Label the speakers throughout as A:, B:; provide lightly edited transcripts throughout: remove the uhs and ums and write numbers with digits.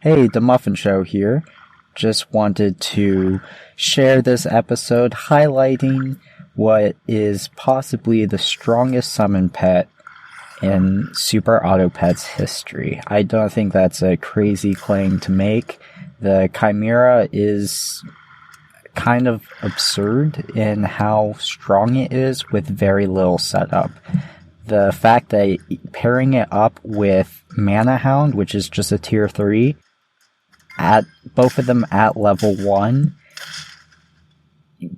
A: Hey, the Muffin Show here. Just wanted to share this episode highlighting what is possibly the strongest summon pet in Super Auto Pets history. I don't think that's a crazy claim to make. The Chimera is kind of absurd in how strong it is with very little setup. The fact that pairing it up with Mana Hound, which is just a tier 3, at both of them at level 1,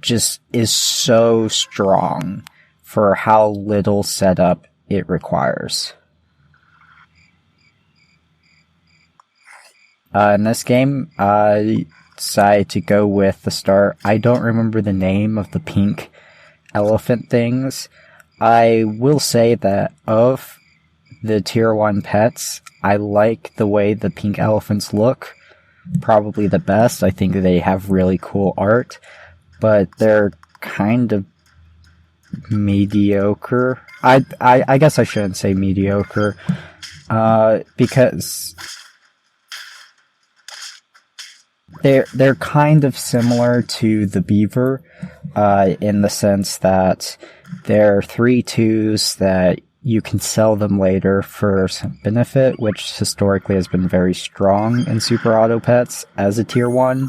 A: just is so strong for how little setup it requires. In this game, I decided to go with the start. I don't remember the name of the pink elephant things. I will say that of the tier 1 pets, I like the way the pink elephants look. Probably the best. I think they have really cool art, but they're kind of mediocre. I guess I shouldn't say mediocre, because they're kind of similar to the beaver, in the sense that they're 3/2s that you can sell them later for some benefit, which historically has been very strong in Super Auto Pets as a tier 1.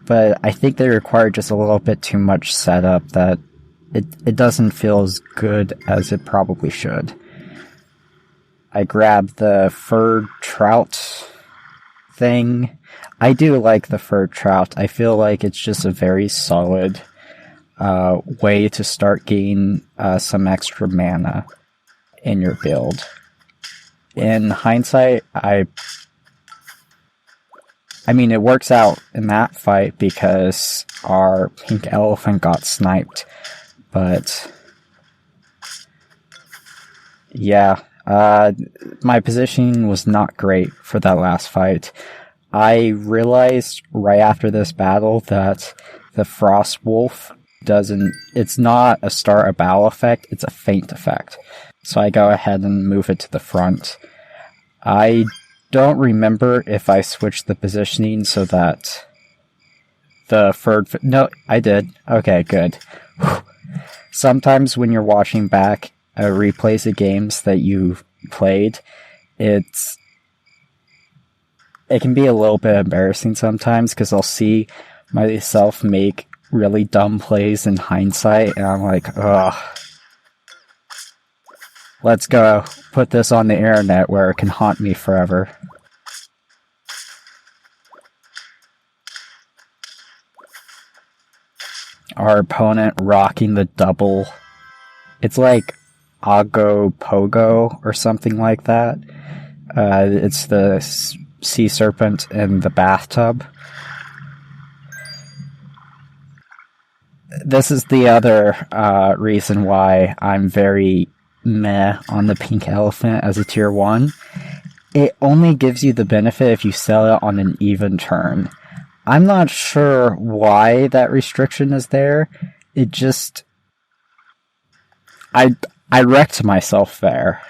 A: But I think they require just a little bit too much setup that it doesn't feel as good as it probably should. I grabbed the furred trout thing. I do like the furred trout. I feel like it's just a very solid way to start getting some extra mana in your build. In hindsight, I mean, it works out in that fight because our pink elephant got sniped, but yeah, my positioning was not great for that last fight. I realized right after this battle that the Frost Wolf it's not a start a battle effect, it's a feint effect. So I go ahead and move it to the front. I don't remember if I switched the positioning so that the no, I did. Okay, good. Sometimes when you're watching back replays of games that you've played, it can be a little bit embarrassing sometimes because I'll see myself make really dumb plays in hindsight and I'm like, ugh. Let's go put this on the internet where it can haunt me forever. Our opponent rocking the double. It's like Ago Pogo or something like that. It's the sea serpent in the bathtub. This is the other reason why I'm very meh on the pink elephant as a tier 1. It only gives you the benefit if you sell it on an even turn. I'm not sure why that restriction is there. It just... I wrecked myself there.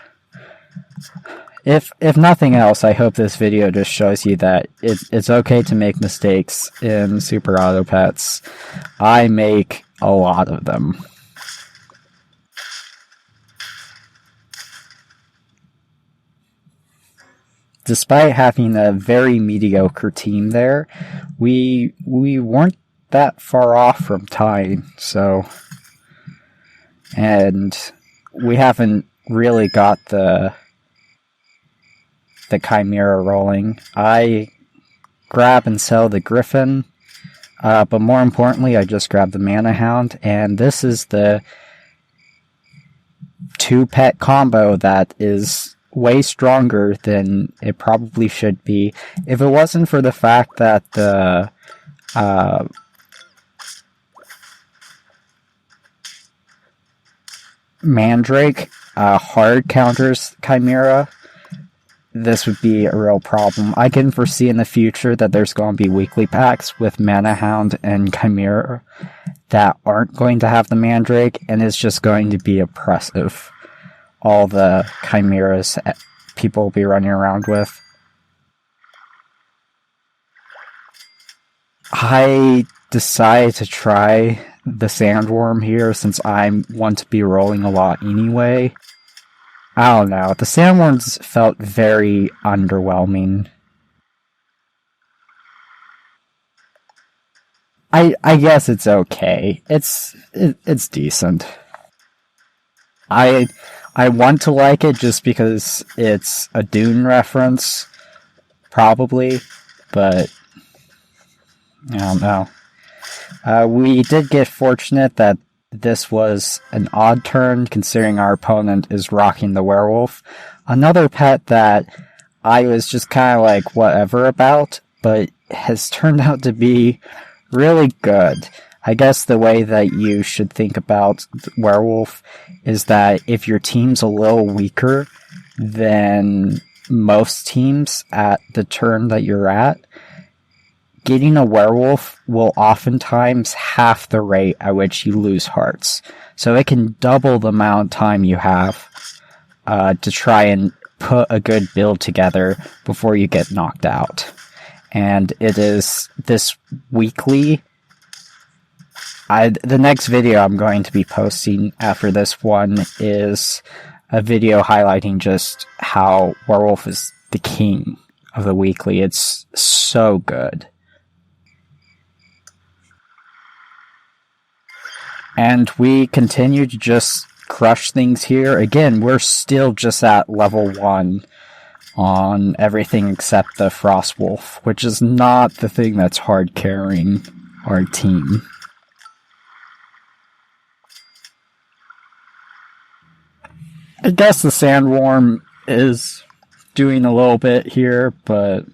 A: If nothing else, I hope this video just shows you that it's okay to make mistakes in Super Auto Pets. I make a lot of them. Despite having a very mediocre team there, we weren't that far off from tying, so... And we haven't really got the Chimera rolling. I grab and sell the Griffin, but more importantly, I just grab the Mana Hound, and this is the 2-pet combo that is way stronger than it probably should be. If it wasn't for the fact that the Mandrake hard counters Chimera, this would be a real problem. I can foresee in the future that there's going to be weekly packs with Mana Hound and Chimera that aren't going to have the Mandrake, and it's just going to be oppressive. All the Chimeras people will be running around with. I decided to try the sandworm here since I want to be rolling a lot anyway. I don't know. The sandworms felt very underwhelming. I guess it's okay. It's decent. I I want to like it just because it's a Dune reference, probably, but I don't know. We did get fortunate that this was an odd turn, considering our opponent is rocking the werewolf. Another pet that I was just kind of like whatever about, but has turned out to be really good. I guess the way that you should think about werewolf is that if your team's a little weaker than most teams at the turn that you're at, getting a werewolf will oftentimes half the rate at which you lose hearts. So it can double the amount of time you have to try and put a good build together before you get knocked out. And it is this weekly. The next video I'm going to be posting after this one is a video highlighting just how Werewolf is the king of the weekly. It's so good. And we continue to just crush things here. Again, we're still just at level 1 on everything except the Frostwolf, which is not the thing that's hard carrying our team. I guess the Sandworm is doing a little bit here, but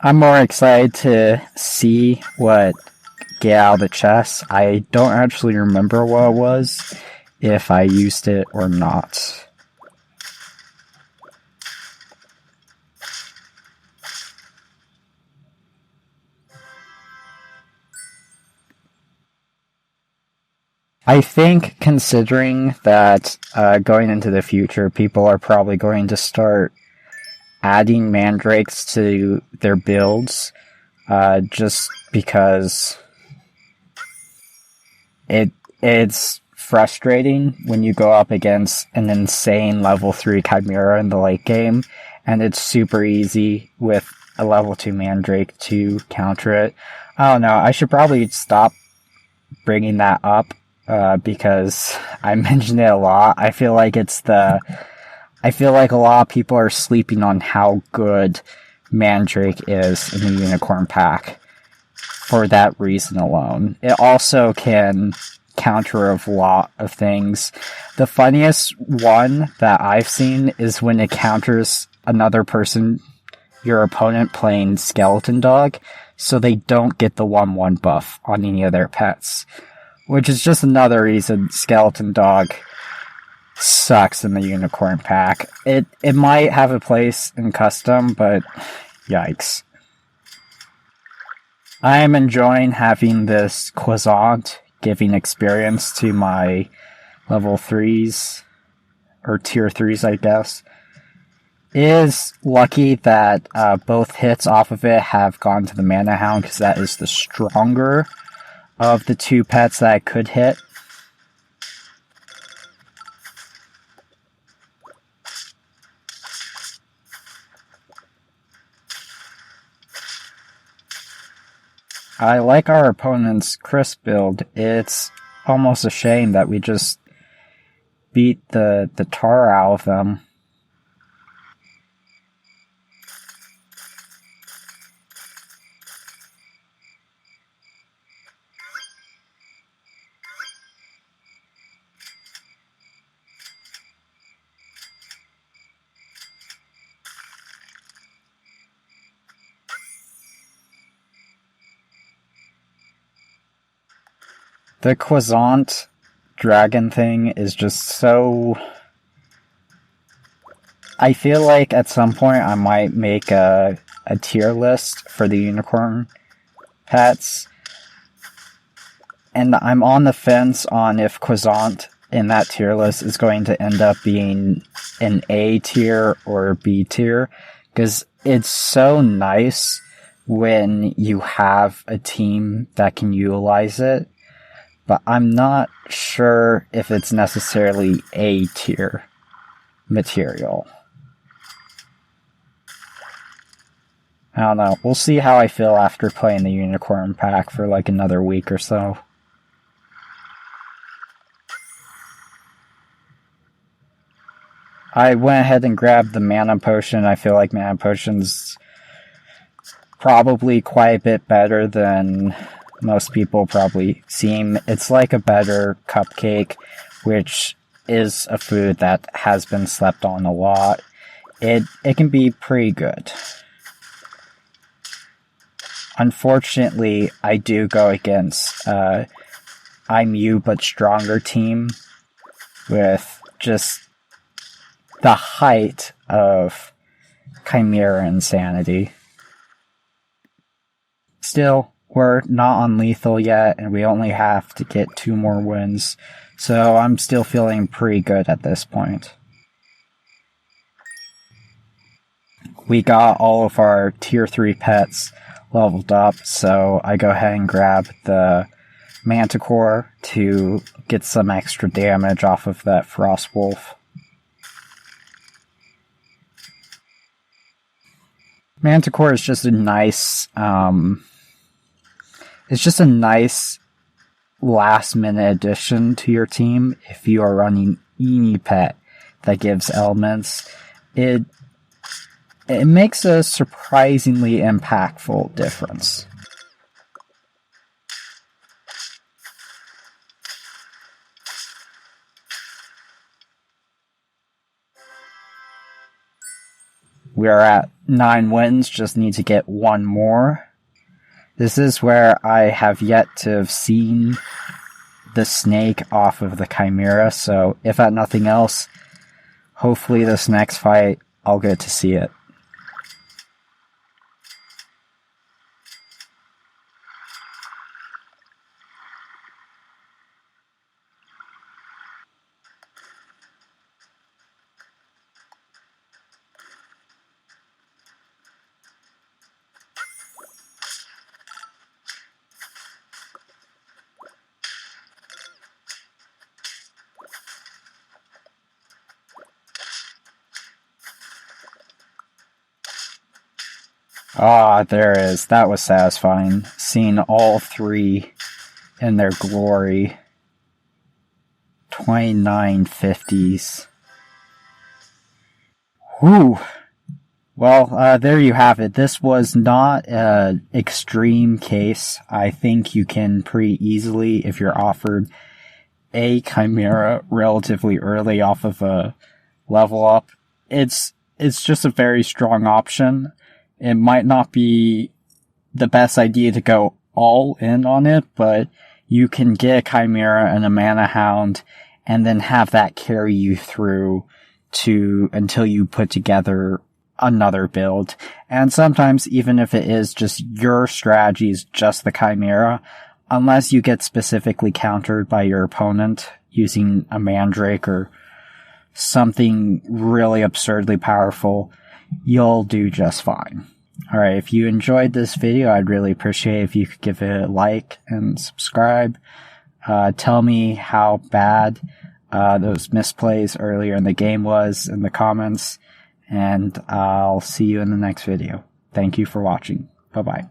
A: I'm more excited to see what get out of the chest. I don't actually remember what it was, if I used it or not. I think, considering that going into the future, people are probably going to start adding mandrakes to their builds, just because it's frustrating when you go up against an insane level 3 Chimera in the late game, and it's super easy with a level 2 mandrake to counter it. I don't know, I should probably stop bringing that up, because I mention it a lot. I feel like a lot of people are sleeping on how good Mandrake is in the Unicorn Pack for that reason alone. It also can counter a lot of things. The funniest one that I've seen is when it counters another person, your opponent, playing Skeleton Dog, so they don't get the 1/1 buff on any of their pets. Which is just another reason Skeleton Dog sucks in the Unicorn Pack. It might have a place in Custom, but yikes. I am enjoying having this Quasant giving experience to my level 3s, or tier 3s, I guess. It is lucky that both hits off of it have gone to the Mana Hound, because that is the stronger of the two pets that I could hit. I like our opponent's crisp build. It's almost a shame that we just beat the tar out of them. The Quasant dragon thing is just so... I feel like at some point I might make a tier list for the unicorn pets. And I'm on the fence on if Quasant in that tier list is going to end up being an A tier or a B tier. Because it's so nice when you have a team that can utilize it, but I'm not sure if it's necessarily A tier material. I don't know. We'll see how I feel after playing the Unicorn pack for like another week or so. I went ahead and grabbed the Mana Potion. I feel like Mana Potion's probably quite a bit better than most people probably seem. It's like a better cupcake, which is a food that has been slept on a lot. It can be pretty good. Unfortunately, I do go against I'm You But Stronger team with just the height of Chimera insanity. Still, we're not on lethal yet, and we only have to get 2 more wins, so I'm still feeling pretty good at this point. We got all of our tier 3 pets leveled up, so I go ahead and grab the Manticore to get some extra damage off of that Frost Wolf. Manticore is just a nice, it's just a nice last-minute addition to your team if you are running any pet that gives elements. It makes a surprisingly impactful difference. We are at 9 wins, just need to get 1 more. This is where I have yet to have seen the snake off of the Chimera, so if at nothing else, hopefully this next fight, I'll get to see it. Ah, there it is. That was satisfying. Seeing all 3 in their glory. 2950s. Whew. Well, there you have it. This was not an extreme case. I think you can pretty easily, if you're offered a Chimera relatively early off of a level up, it's just a very strong option. It might not be the best idea to go all in on it, but you can get a Chimera and a Mana Hound and then have that carry you through until you put together another build. And sometimes, even if it is just your strategy is just the Chimera, unless you get specifically countered by your opponent using a Mandrake or something really absurdly powerful, you'll do just fine. Alright, if you enjoyed this video, I'd really appreciate if you could give it a like and subscribe. Tell me how bad those misplays earlier in the game was in the comments, and I'll see you in the next video. Thank you for watching. Bye-bye.